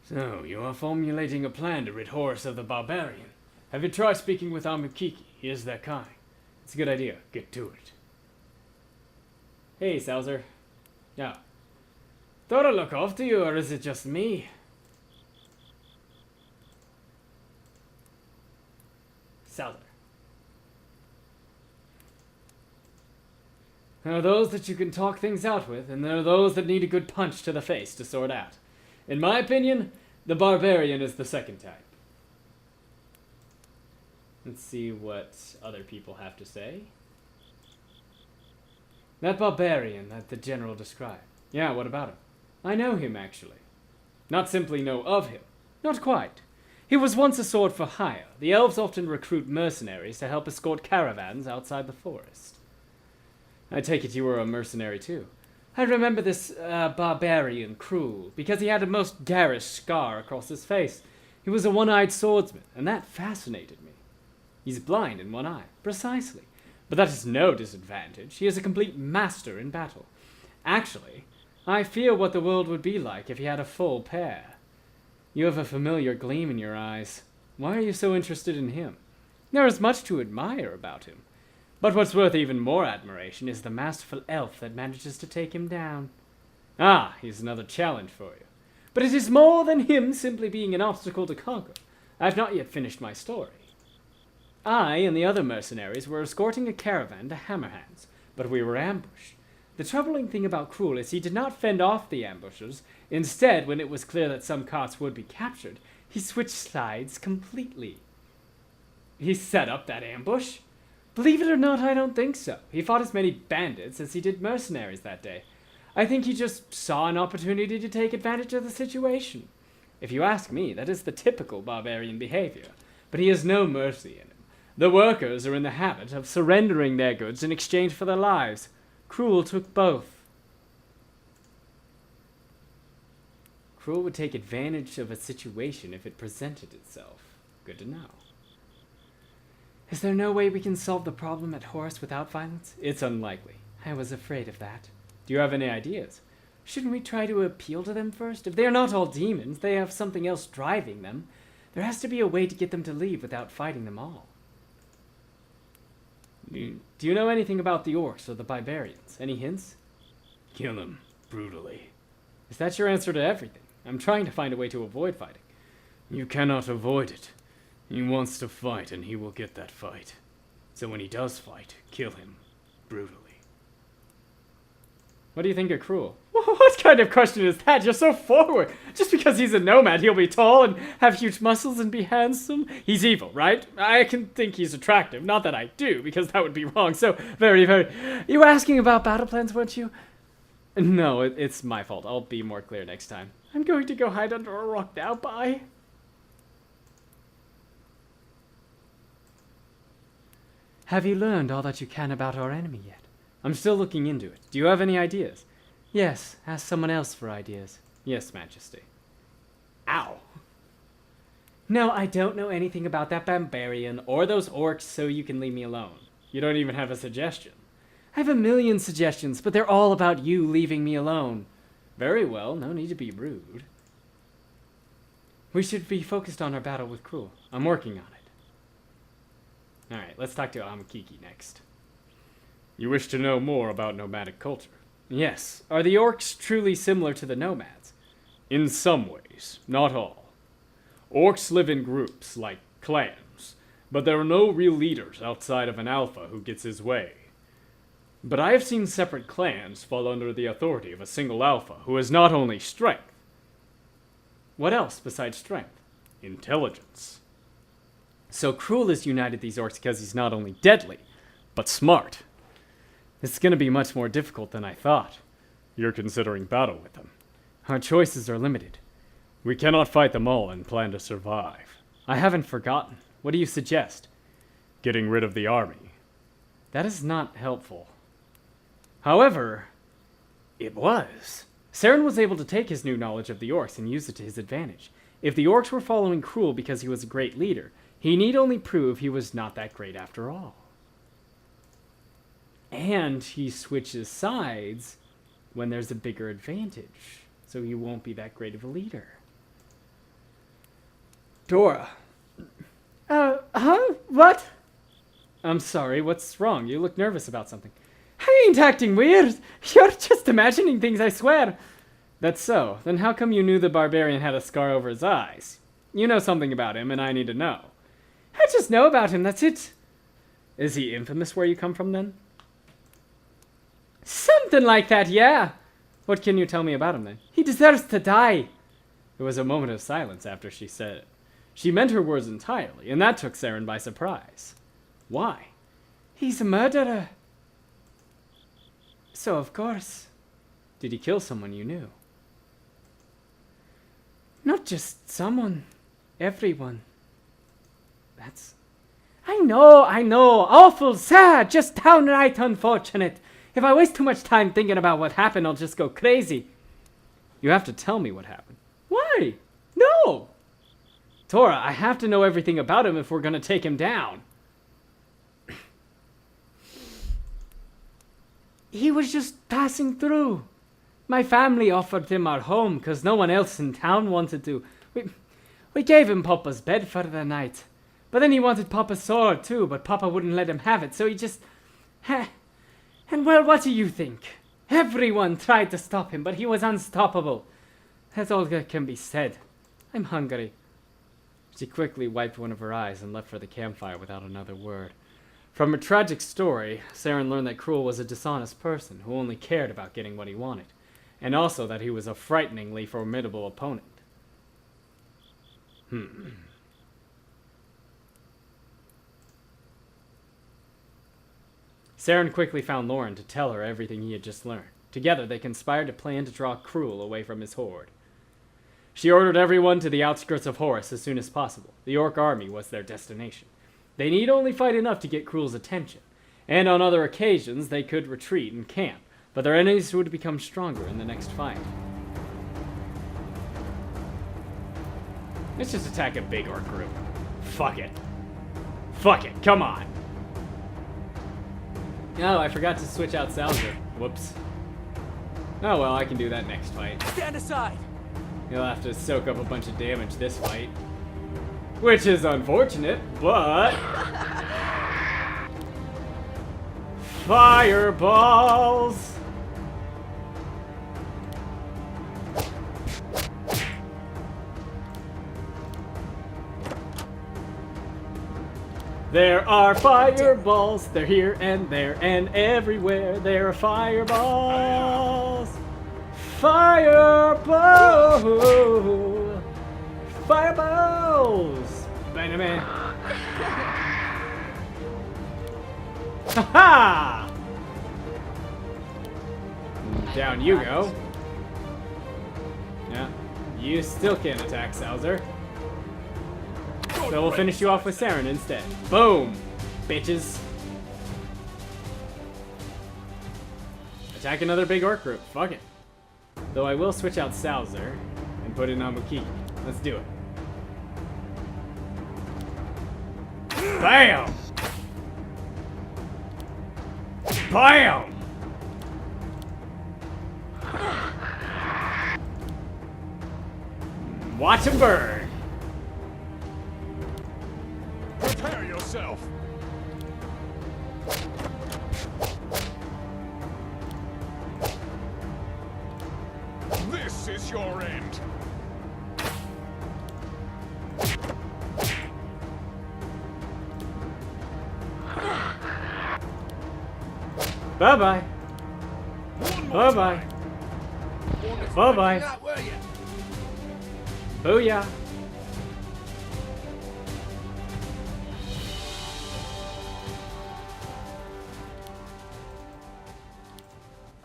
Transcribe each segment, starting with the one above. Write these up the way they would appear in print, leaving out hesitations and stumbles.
So, you are formulating a plan to rid Horus of the Barbarian. Have you tried speaking with Amukiki? He is that kind. It's a good idea. Get to it. Hey, Salzer. Yeah. Thought I'd look after you, or is it just me? Salzer. There are those that you can talk things out with, and there are those that need a good punch to the face to sort out. In my opinion, the Barbarian is the second type. Let's see what other people have to say. That Barbarian that the General described. Yeah, what about him? I know him, actually. Not simply know of him. Not quite. He was once a sword for hire. The elves often recruit mercenaries to help escort caravans outside the forest. I take it you were a mercenary too. I remember this barbarian cruel, because he had a most garish scar across his face. He was a one-eyed swordsman, and that fascinated me. He's blind in one eye, precisely. But that is no disadvantage. He is a complete master in battle. Actually, I fear what the world would be like if he had a full pair. You have a familiar gleam in your eyes. Why are you so interested in him? There is much to admire about him. But what's worth even more admiration is the masterful elf that manages to take him down. Ah, he's another challenge for you. But it is more than him simply being an obstacle to conquer. I have not yet finished my story. I and the other mercenaries were escorting a caravan to Hammerhands, but we were ambushed. The troubling thing about Cruel is he did not fend off the ambushers. Instead, when it was clear that some carts would be captured, he switched sides completely. He set up that ambush? Believe it or not, I don't think so. He fought as many bandits as he did mercenaries that day. I think he just saw an opportunity to take advantage of the situation. If you ask me, that is the typical barbarian behavior. But he has no mercy in him. The workers are in the habit of surrendering their goods in exchange for their lives. Cruel took both. Cruel would take advantage of a situation if it presented itself. Good to know. Is there no way we can solve the problem at Horus without violence? It's unlikely. I was afraid of that. Do you have any ideas? Shouldn't we try to appeal to them first? If they are not all demons, they have something else driving them. There has to be a way to get them to leave without fighting them all. Do you know anything about the orcs or the barbarians? Any hints? Kill them brutally. Is that your answer to everything? I'm trying to find a way to avoid fighting. You cannot avoid it. He wants to fight, and he will get that fight. So when he does fight, kill him brutally. What do you think of Cruel? What kind of question is that? You're so forward. Just because he's a nomad, he'll be tall and have huge muscles and be handsome. He's evil, right? I can think he's attractive. Not that I do, because that would be wrong. So, very... You were asking about battle plans, weren't you? No, it's my fault. I'll be more clear next time. I'm going to go hide under a rock now. Bye. Have you learned all that you can about our enemy yet? I'm still looking into it. Do you have any ideas? Yes, ask someone else for ideas. Yes, Majesty. Ow. No, I don't know anything about that barbarian or those orcs, so you can leave me alone. You don't even have a suggestion. I have a million suggestions, but they're all about you leaving me alone. Very well, no need to be rude. We should be focused on our battle with Cruel. I'm working on it. Alright, let's talk to Amukiki next. You wish to know more about nomadic culture? Yes. Are the orcs truly similar to the nomads? In some ways, not all. Orcs live in groups, like clans, but there are no real leaders outside of an alpha who gets his way. But I have seen separate clans fall under the authority of a single alpha who has not only strength. What else besides strength? Intelligence. So Cruel has united these orcs because he's not only deadly, but smart. It's going to be much more difficult than I thought. You're considering battle with them. Our choices are limited. We cannot fight them all and plan to survive. I haven't forgotten. What do you suggest? Getting rid of the army. That is not helpful. However, it was. Saren was able to take his new knowledge of the orcs and use it to his advantage. If the orcs were following Cruel because he was a great leader, he need only prove he was not that great after all. And he switches sides when there's a bigger advantage, so you won't be that great of a leader. Dora. What? I'm sorry, what's wrong? You look nervous about something. I ain't acting weird. You're just imagining things, I swear. That's so. Then how come you knew the barbarian had a scar over his eyes? You know something about him, and I need to know. I just know about him, that's it. Is he infamous where you come from, then? Something like that, yeah. What can you tell me about him, then? He deserves to die. There was a moment of silence after she said it. She meant her words entirely, and that took Saren by surprise. Why? He's a murderer. So, of course. Did he kill someone you knew? Not just someone. Everyone. That's... I know. Awful sad. Just downright unfortunate. If I waste too much time thinking about what happened, I'll just go crazy. You have to tell me what happened. Why? No! Tora, I have to know everything about him if we're gonna take him down. He was just passing through. My family offered him our home because no one else in town wanted to. We gave him Papa's bed for the night. But then he wanted Papa's sword too, but Papa wouldn't let him have it, so he just... And well, what do you think? Everyone tried to stop him, but he was unstoppable. That's all that can be said. I'm hungry. She quickly wiped one of her eyes and left for the campfire without another word. From her tragic story, Saren learned that Cruel was a dishonest person who only cared about getting what he wanted, and also that he was a frighteningly formidable opponent. Saren quickly found Loren to tell her everything he had just learned. Together, they conspired to plan to draw Cruel away from his horde. She ordered everyone to the outskirts of Horus as soon as possible. The Orc army was their destination. They need only fight enough to get Cruel's attention, and on other occasions they could retreat and camp, but their enemies would become stronger in the next fight. Let's just attack a big Orc group. Fuck it. Fuck it, come on! Oh, I forgot to switch out Salzer. Whoops. Oh well, I can do that next fight. Stand aside! He'll have to soak up a bunch of damage this fight. Which is unfortunate, but... Fireballs! There are fireballs! They're here and there and everywhere. There are fireballs! Fireball! Fireballs! Spider-Man! Ha-ha! Down you go. Yeah, you still can't attack Salzer. So we'll finish you off with Saren instead. Boom! Bitches. Attack another big Orc group. Fuck it. Though I will switch out Salzer and put in Amukiki. Let's do it. BAM! BAM! Watch him burn. Prepare yourself. This is your end. Bye-bye. Bye-bye. Bye-bye. Booyah.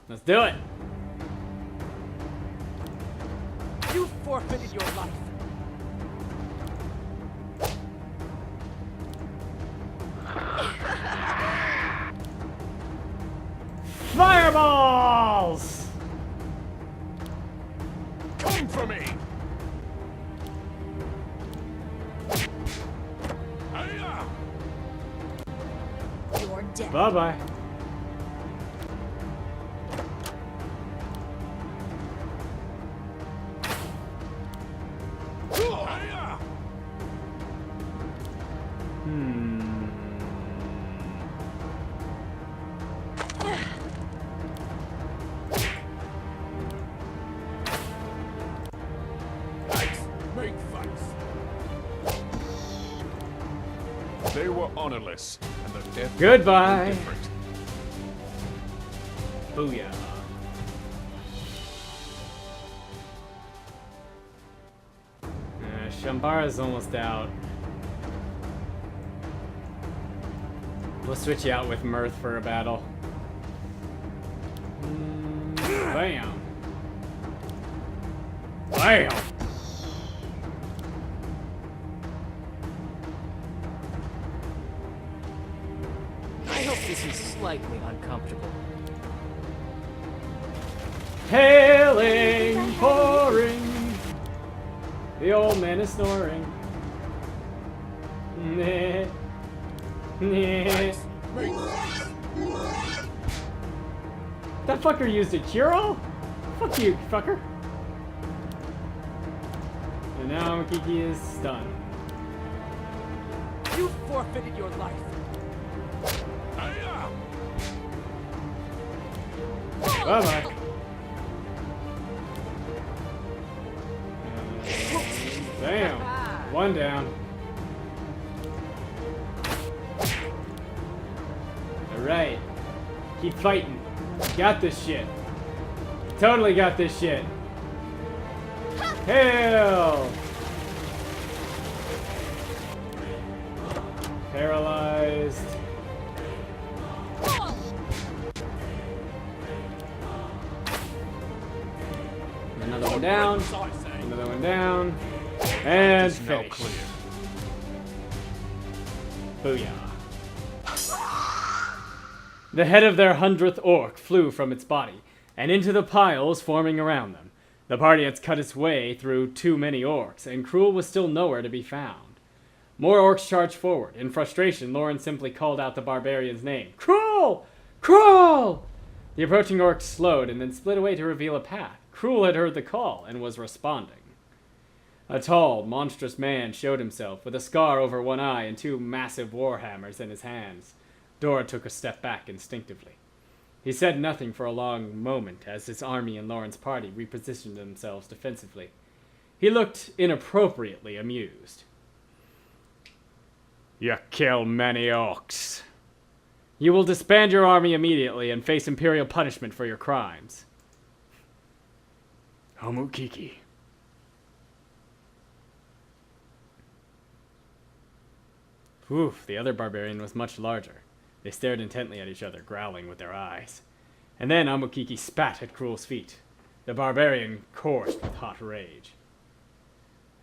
Let's do it. You forfeited your life. Fireballs! Come for me. You're dead. Bye-bye. They were honorless, and the death Goodbye. was different. Booyah. Shambhara's almost out. We'll switch you out with Mirth for a battle. Bam. Bam. I hope this is slightly uncomfortable. Hailing, pouring. The old man is snoring. Nah. Nah. That fucker used a cure-all? Fuck you, fucker. And now Kiki is stunned. You forfeited your life. Bye-bye. Bam. One down. Alright. Keep fighting. Got this shit. Totally got this shit. Hail! Paralyzed. Another one down. Another one down. And Now finish. clear. Booyah. The head of their 100th orc flew from its body, and into the piles forming around them. The party had cut its way through too many orcs, and Cruel was still nowhere to be found. More orcs charged forward. In frustration, Loren simply called out the barbarian's name. Cruel! Cruel! The approaching orcs slowed and then split away to reveal a path. Cruel had heard the call and was responding. A tall, monstrous man showed himself, with a scar over one eye and two massive warhammers in his hands. Dora took a step back instinctively. He said nothing for a long moment as his army and Loren's party repositioned themselves defensively. He looked inappropriately amused. You kill many orcs. You will disband your army immediately and face imperial punishment for your crimes. Homukiki. Oof, the other barbarian was much larger. They stared intently at each other, growling with their eyes. And then Amukiki spat at Cruel's feet. The barbarian coursed with hot rage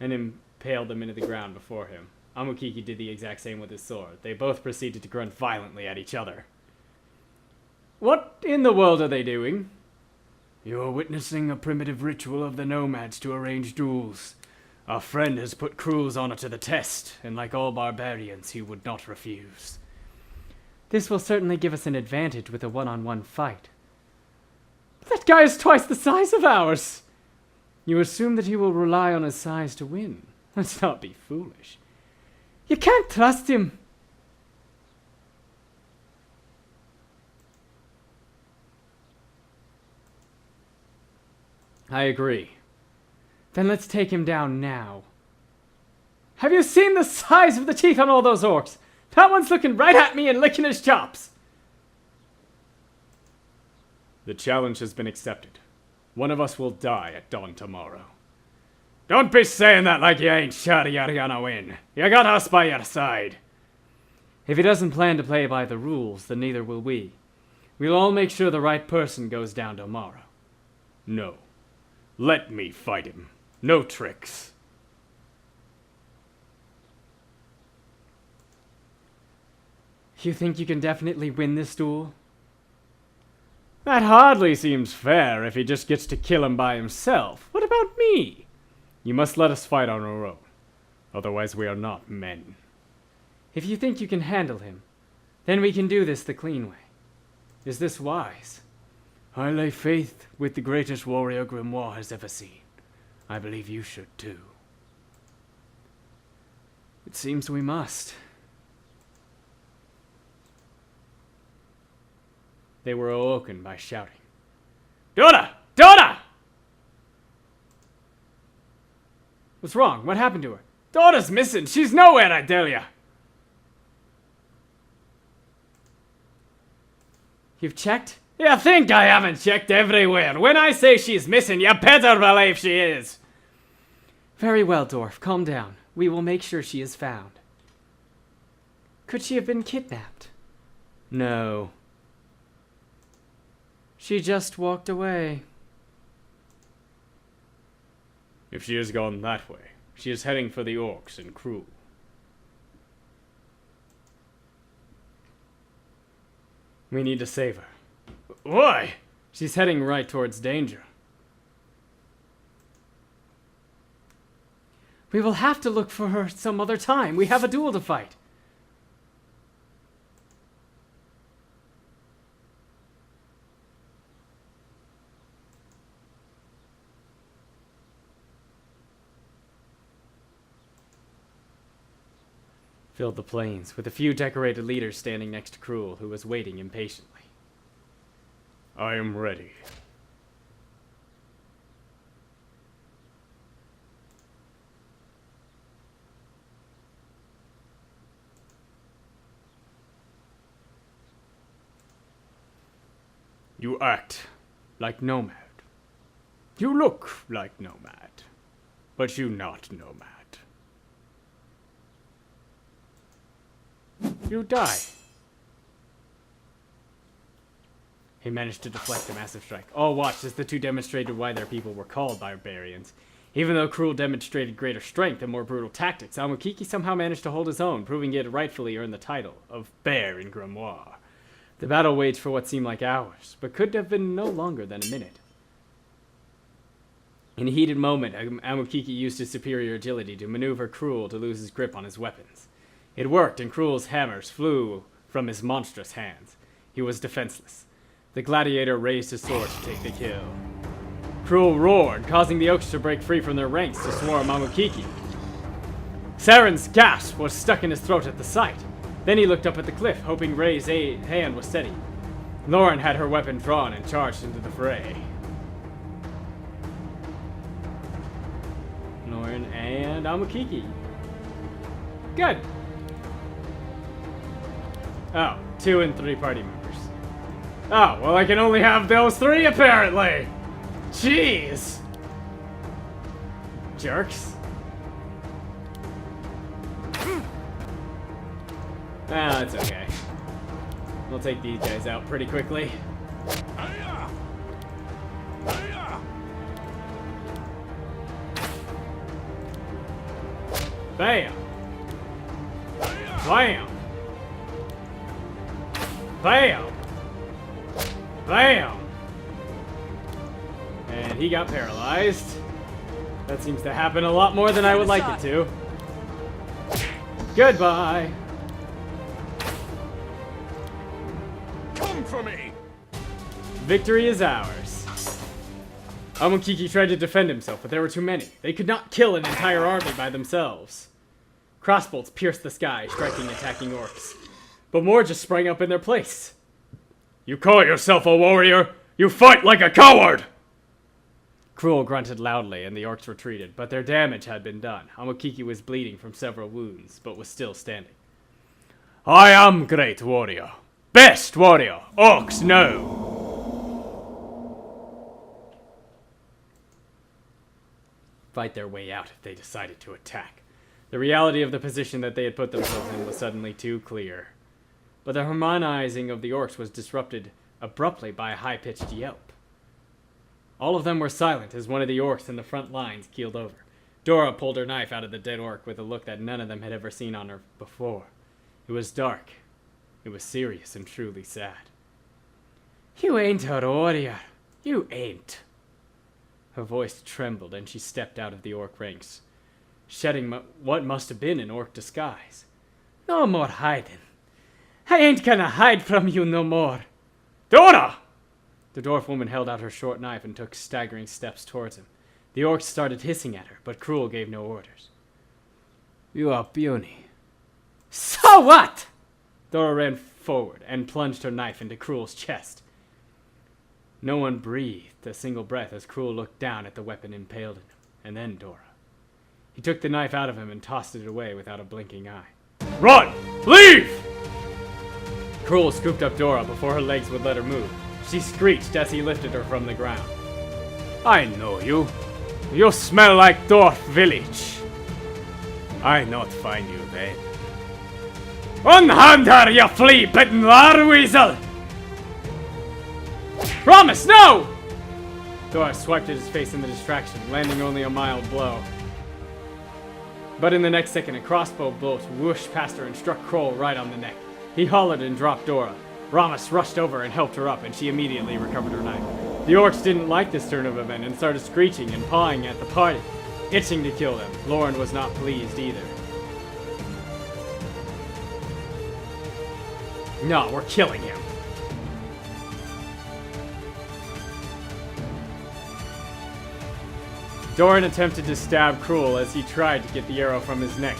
and impaled them into the ground before him. Amukiki did the exact same with his sword. They both proceeded to grunt violently at each other. What in the world are they doing? You are witnessing a primitive ritual of the nomads to arrange duels. Our friend has put Cruel's honor to the test, and like all barbarians, he would not refuse. This will certainly give us an advantage with a one-on-one fight. But that guy is twice the size of ours! You assume that he will rely on his size to win. Let's not be foolish. You can't trust him. I agree. Then let's take him down now. Have you seen the size of the teeth on all those orcs? That one's looking right at me and licking his chops. The challenge has been accepted. One of us will die at dawn tomorrow. Don't be saying that like you ain't sure you're gonna win. You got us by your side. If he doesn't plan to play by the rules, then neither will we. We'll all make sure the right person goes down tomorrow. No. Let me fight him. No tricks. You think you can definitely win this duel? That hardly seems fair if he just gets to kill him by himself. What about me? You must let us fight on our own. Otherwise we are not men. If you think you can handle him, then we can do this the clean way. Is this wise? I lay faith with the greatest warrior Grimoire has ever seen. I believe you should too. It seems we must. They were awoken by shouting. Dora! Dora! What's wrong? What happened to her? Dora's missing. She's nowhere, I tell ya. You've checked? You think I haven't checked everywhere? When I say she's missing, you better believe she is. Very well, Dwarf. Calm down. We will make sure she is found. Could she have been kidnapped? No. She just walked away. If she has gone that way, she is heading for the orcs and crew. We need to save her. Why? She's heading right towards danger. We will have to look for her some other time. We have a duel to fight. Filled the plains, with a few decorated leaders standing next to Cruel, who was waiting impatiently. I am ready. You act like nomad. You look like nomad, but you not nomad. You die. He managed to deflect a massive strike. All watched as the two demonstrated why their people were called barbarians. Even though Cruel demonstrated greater strength and more brutal tactics, Amakiki somehow managed to hold his own, proving he had rightfully earned the title of Bear in Grimoire. The battle waged for what seemed like hours, but could have been no longer than a minute. In a heated moment, Amakiki used his superior agility to maneuver Cruel to lose his grip on his weapons. It worked, and Cruel's hammers flew from his monstrous hands. He was defenseless. The gladiator raised his sword to take the kill. Cruel roared, causing the orcs to break free from their ranks to swarm Amakiki. Saren's gasp was stuck in his throat at the sight. Then he looked up at the cliff, hoping Ray's hand was steady. Loren had her weapon drawn and charged into the fray. Loren and Amakiki. Good. Oh, 2 and 3 party members. Oh, well, I can only have those 3 apparently. Jeez. Jerks. Ah, it's okay. We'll take these guys out pretty quickly. Bam! Bam! Bam! Bam! And he got paralyzed. That seems to happen a lot more than I would like it to. Goodbye! Come for me! Victory is ours. Amakiki tried to defend himself, but there were too many. They could not kill an entire army by themselves. Crossbolts pierced the sky, striking attacking orcs. But more just sprang up in their place. You call yourself a warrior? You fight like a coward! Cruel grunted loudly, and the orcs retreated, but their damage had been done. Amakiki was bleeding from several wounds, but was still standing. I am great warrior. Best warrior. Orcs know. Fight their way out if they decided to attack. The reality of the position that they had put themselves in was suddenly too clear. But the harmonizing of the orcs was disrupted abruptly by a high-pitched yelp. All of them were silent as one of the orcs in the front lines keeled over. Dora pulled her knife out of the dead orc with a look that none of them had ever seen on her before. It was dark. It was serious and truly sad. You ain't a warrior. You ain't. Her voice trembled and she stepped out of the orc ranks, shedding what must have been an orc disguise. No more hiding. I ain't gonna hide from you no more. Dora! The dwarf woman held out her short knife and took staggering steps towards him. The orcs started hissing at her, but Cruel gave no orders. You are puny. So what? Dora ran forward and plunged her knife into Cruel's chest. No one breathed a single breath as Cruel looked down at the weapon impaled in him, and then Dora. He took the knife out of him and tossed it away without a blinking eye. Run! Leave! Cruel scooped up Dora before her legs would let her move. She screeched as he lifted her from the ground. I know you. You smell like Dorf village. I not find you then. Unhand her, you flea-bitten larweasel! Promise, no! Dora swiped at his face in the distraction, landing only a mild blow. But in the next second, a crossbow bolt whooshed past her and struck Kroll right on the neck. He hollered and dropped Dora. Ramus rushed over and helped her up, and she immediately recovered her knife. The orcs didn't like this turn of event and started screeching and pawing at the party, itching to kill them. Loren was not pleased either. No, we're killing him. Doran attempted to stab Cruel as he tried to get the arrow from his neck.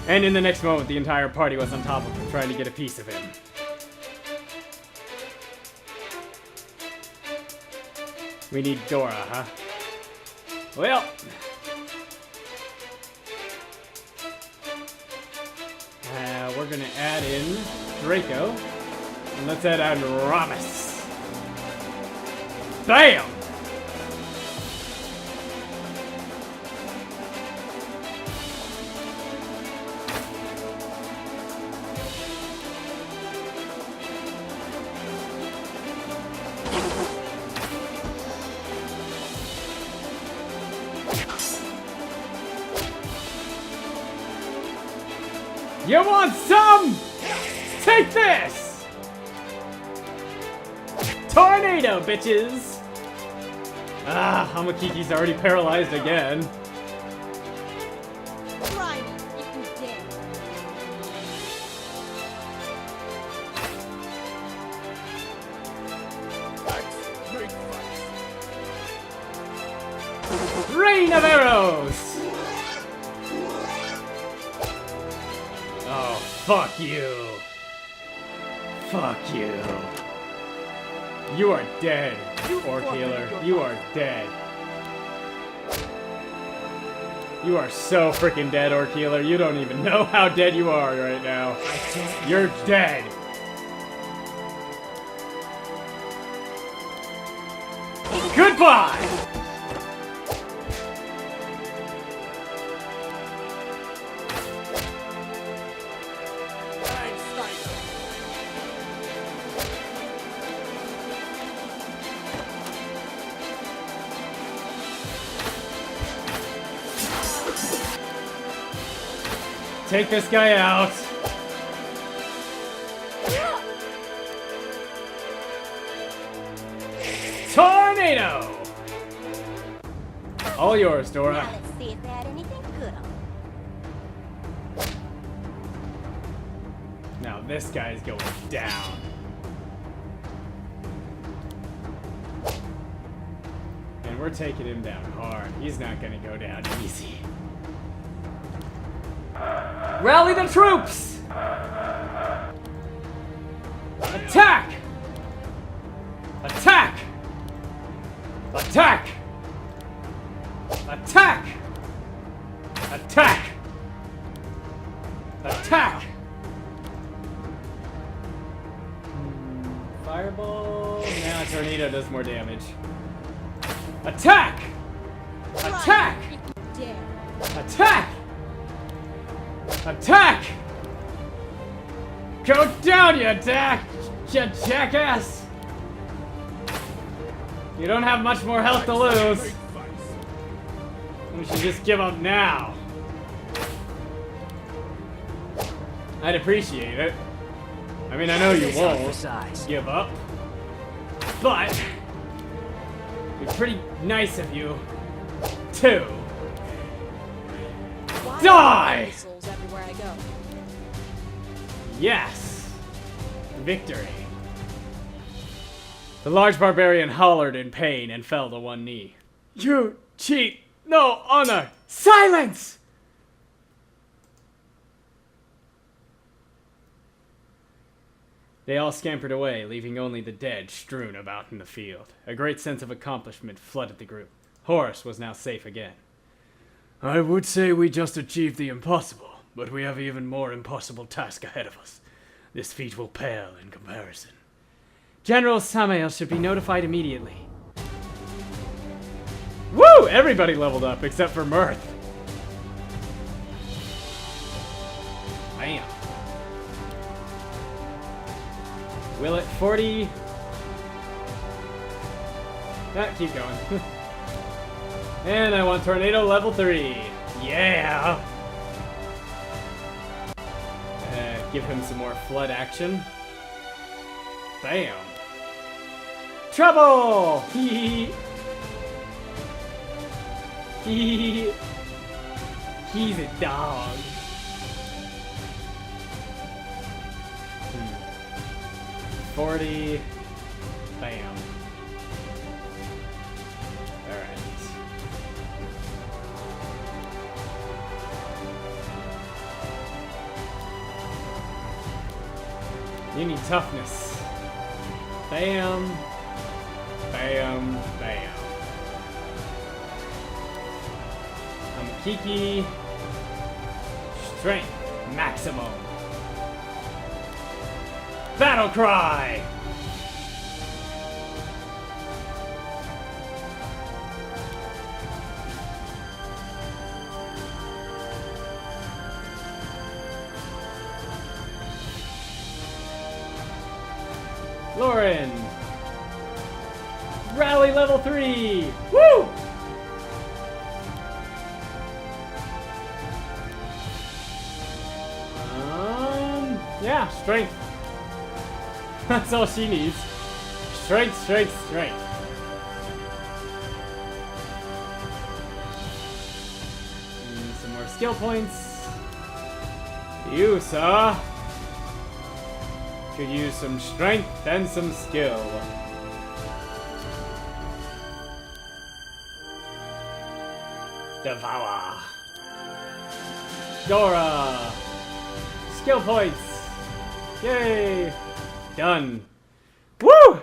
And in the next moment, the entire party was on top of him, trying to get a piece of him. We need Dora, huh? Well... we're gonna add in Draco. And let's add in Ramus. Bam! You want some? Take this! Tornado, bitches! Ah, Hamakiki's already paralyzed again. Try me if you dare. Rain of arrows! Oh, fuck you. Fuck you. You are dead, Orc Healer. You are dead. You are so freaking dead, Orc Healer. You don't even know how dead you are right now. You're dead. Goodbye! Take this guy out. Tornado! All yours, Dora. Now let's see if they had anything good on. Now this guy's going down. And we're taking him down hard. He's not gonna go down easy. Rally the troops! Attack! Attack! Attack! Attack! Attack! Attack! Fireball. Now tornado does more damage. Attack! Attack! Try me if you dare. Attack! Attack! Go down, you jackass! You don't have much more health to lose. We should just give up now. I'd appreciate it. I mean, I know you won't give up, but it'd be pretty nice of you to Why die! missiles everywhere I go? Yes! Victory. The large barbarian hollered in pain and fell to one knee. You cheat! No honor! Silence! They all scampered away, leaving only the dead strewn about in the field. A great sense of accomplishment flooded the group. Horace was now safe again. I would say we just achieved the impossible, but we have an even more impossible task ahead of us. This feat will pale in comparison. General Samael should be notified immediately. Woo! Everybody leveled up except for Mirth. Bam. Will it 40? Keep going. And I want Tornado level 3. Yeah! Give him some more flood action. Bam! Trouble! Hee hee. He's a dog. 40. Bam. Alright. You need toughness. Bam. Bam. Bam. Kiki. Strength maximum. Battle cry. Loren. Rally level 3. Woo! Yeah, strength. That's all she needs. Strength, strength, strength. And some more skill points. You, sir, could use some strength and some skill. Devour. Dora. Skill points. Yay! Done. Woo!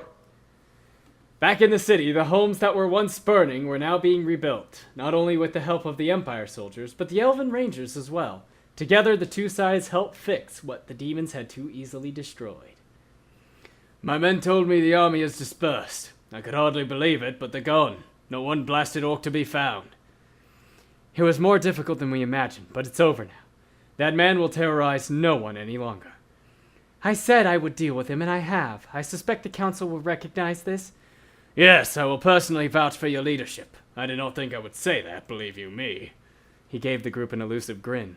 Back in the city, the homes that were once burning were now being rebuilt, not only with the help of the Empire soldiers, but the Elven Rangers as well. Together, the two sides helped fix what the demons had too easily destroyed. My men told me the army is dispersed. I could hardly believe it, but they're gone. Not one blasted orc to be found. It was more difficult than we imagined, but it's over now. That man will terrorize no one any longer. I said I would deal with him, and I have. I suspect the council will recognize this. Yes, I will personally vouch for your leadership. I did not think I would say that, believe you me. He gave the group an elusive grin.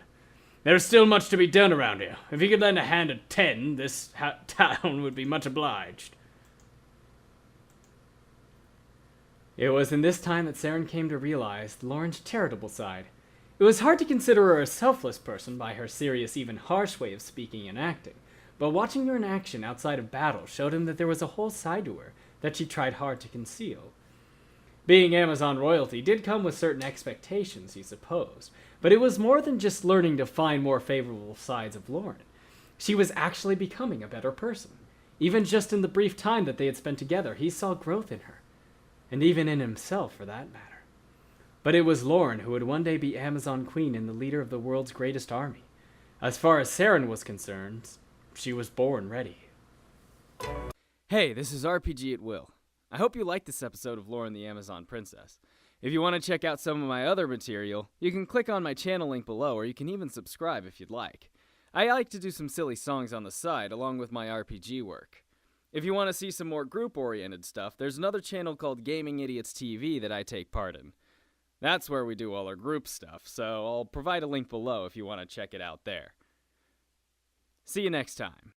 There is still much to be done around here. If you could lend a hand at 10, this town would be much obliged. It was in this time that Saren came to realize Loren's charitable side. It was hard to consider her a selfless person by her serious, even harsh way of speaking and acting. But watching her in action outside of battle showed him that there was a whole side to her that she tried hard to conceal. Being Amazon royalty did come with certain expectations, he supposed, but it was more than just learning to find more favorable sides of Loren. She was actually becoming a better person. Even just in the brief time that they had spent together, he saw growth in her, and even in himself for that matter. But it was Loren who would one day be Amazon Queen and the leader of the world's greatest army. As far as Saren was concerned, she was born ready. Hey, this is RPGatWill. I hope you liked this episode of Loren the Amazon Princess. If you want to check out some of my other material, you can click on my channel link below, or you can even subscribe if you'd like. I like to do some silly songs on the side, along with my RPG work. If you want to see some more group-oriented stuff, there's another channel called Gaming Idiots TV that I take part in. That's where we do all our group stuff, so I'll provide a link below if you want to check it out there. See you next time.